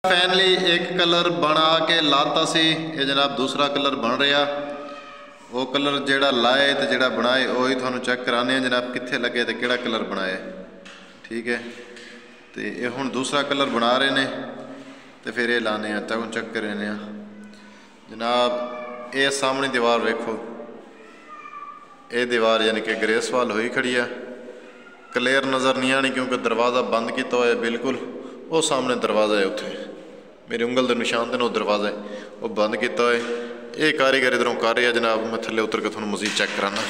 Finally एक colour बना के लाता सी, ये जनाब दूसरा कलर बन रहा। वो कलर जेड़ा लाए तो जेड़ा बनाए वही थानू चेक कराने जनाब कित्थे लगे तो केड़ा कलर बनाए। ठीक है, तो ये हुण दूसरा कलर बना रहे ने तो फिर ये लाने तक चेक करने जनाब। ये सामने दीवार वेखो, ये दीवार यानी कि ग्रेसवाल हुई खड़ी है, क्लियर नज़र नहीं आनी क्योंकि दरवाज़ा बंद किया हुआ है बिल्कुल। वो सामने दरवाज़ा है, उत्थे मेरी उंगल के निशान देने वो दरवाज़ा है वो बंद किया हुआ है। ये कारीगर इधरों कर रहा जनाब, मैं थले उतर के थोड़ा मजीद चेक कराना।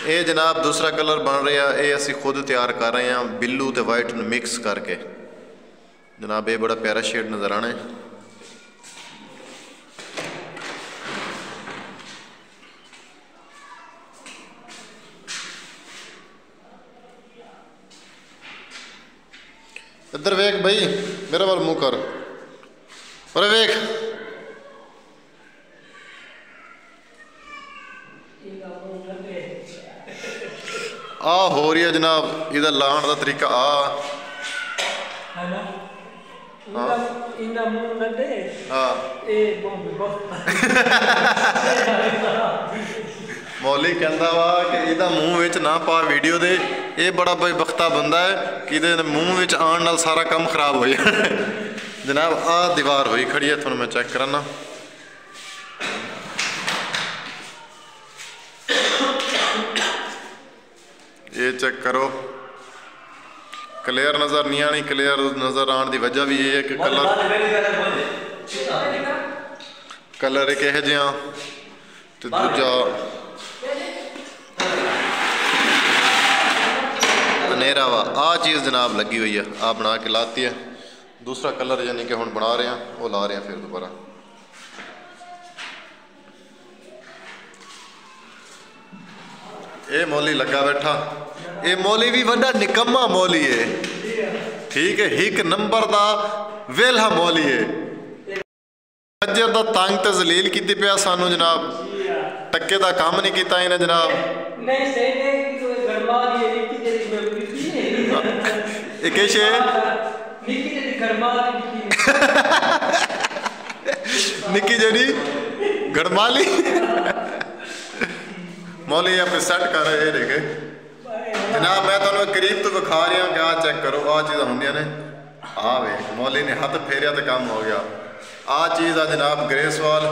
ये जनाब दूसरा कलर बन रहा, ये असी खुद तैयार कर रहे हैं बिल्लू तो वाइट मिक्स करके जनाब। ये बड़ा प्यारा शेड नज़र आना है। इधर वेख भाई, मेरा वाल मुँह कर, अरे वेख आ हो रही है जनाब। इधर लाने का तरीका मौली कहता वा कि इहदा मूँह विच ना पा वीडियो दे। ये बड़ा बेबख्ता बंदा है कि इहदे मूँह विच आने नाल सारा काम खराब हो जाए। जनाब आ दीवार हुई खड़ी है, थोड़ा मैं चेक कराना। ये चेक करो, क्लियर नज़र नहीं आनी। क्लियर नज़र आने की वजह भी ये है कि कलर एक यह जिहा तो दूजा अनेरा वा। आ चीज़ जनाब लगी हुई है, आ बना के लाती है। दूसरा कलर यानी कि हुण बना रहे हैं वो ला रहे हैं फिर दोबारा। ये मौली लगा बैठा, ये मौली भी वड्डा निकम्मा मौली है। ठीक है, एक नंबर का वेला मौली है। अजर का तंग तो जलील की पिया सानू जनाब, टक्के का काम नहीं किया इन्हें जनाब। निकी जड़ी गड़माली मौली अपने सेट कर रहे देखे जनाब। मैं तुम्हें करीब तो विखा रहा कि आ चेक करो, आ चीज़ा होंगे ने। आ वे मौली ने हाथ फेरिया तो काम हो गया। आ चीज़ आ जनाब ग्रेसवाल।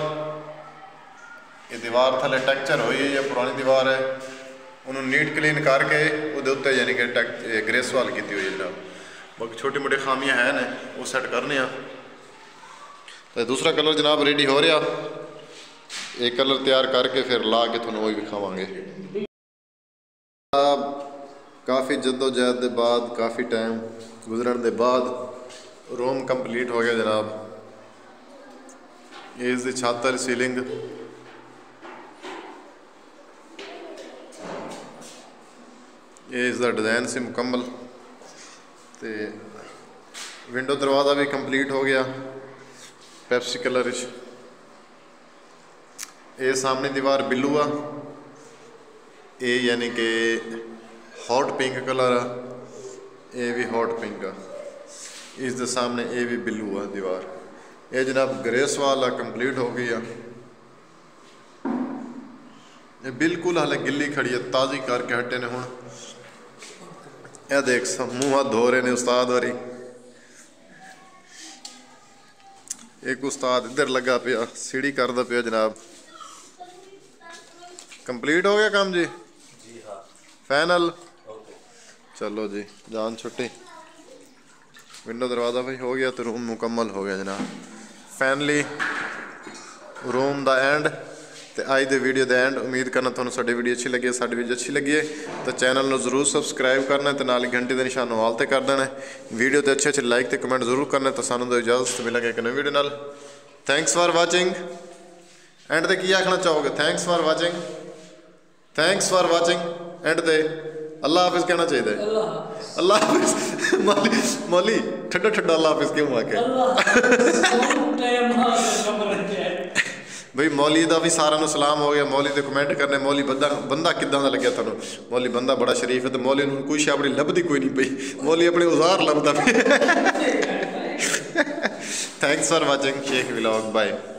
ये दीवार थले टेक्चर हुई है, पुरानी दीवार है, उन्होंने नीट क्लीन करके वो उत्ते यानी कि ग्रेसवाल की हुई है जनाब। बाकी छोटी मोटी खामियां हैं ने वो सेट करने। तो दूसरा कलर जनाब रेडी हो रहा, एक कलर तैयार करके फिर ला के थोड़ा वही विखावांगे। काफ़ी जद्दोजहद के बाद, काफ़ी टाइम गुजरन के बाद रूम कंप्लीट हो गया जनाब। ये इसकी छत वाली सीलिंग, ये इसका डिज़ाइन से मुकम्मल। तो विंडो दरवाज़ा भी कंप्लीट हो गया पेप्सी कलर। ये सामने दीवार बिल्लू आ, ये यानी कि हॉट पिंक कलर आ, ये भी हॉट पिंक आ। इस दे सामने ये भी बिल्लू आ दीवार। ये जनाब ग्रेसवाल कंप्लीट हो गई है। ये बिल्कुल हाले गिल्ली खड़ी है, ताज़ी करके हटे ने। हुण यह देख मुँह हाथ धो रहे ने उस्ताद वारी। एक उस्ताद इधर लगा पिया सीढ़ी करदा पिया जनाब। कंप्लीट हो गया काम जी? जी हाँ, फाइनल। चलो जी, जान छुट्टी। विंडो दरवाज़ा भी हो गया तो रूम मुकम्मल हो गया जनाब। फाइनली रूम दा एंड। तो आज दे वीडियो दा एंड। उम्मीद करना तुहानू साडी वीडियो अच्छी लगी है। साडी वीडियो अच्छी लगी है तो चैनल नू जरूर सबसक्राइब करना है, तो नाल घंटे के निशान वाल ते कर देना है। वीडियो तो अच्छे लाइक तो कमेंट जरूर करना है। तो सानू दो इजाजत, मिलेंगे एक नई वीडियो नाल। Thanks for watching. एंड ते की आखना चाहोगे? Thanks for watching, thanks for watching. And ते अल्लाह हाफिज़ कहना चाहिए। अल्लाह हाफिज़। मौली ठंडा ठंडा अल्लाह हाफिज़ क्यों आके भाई मौली का भी सारा नू सलाम हो गया। मौली तो कमेंट करने मौली बंदा किदा का लग्या तुहानू? मौली बंदा बड़ा शरीफ है। तो मौली नू कोई शबड़ी लभदी कोई नहीं पई, मौली अपने औजार लभदा पे। Thanks for watching Shaikh vlog, bye.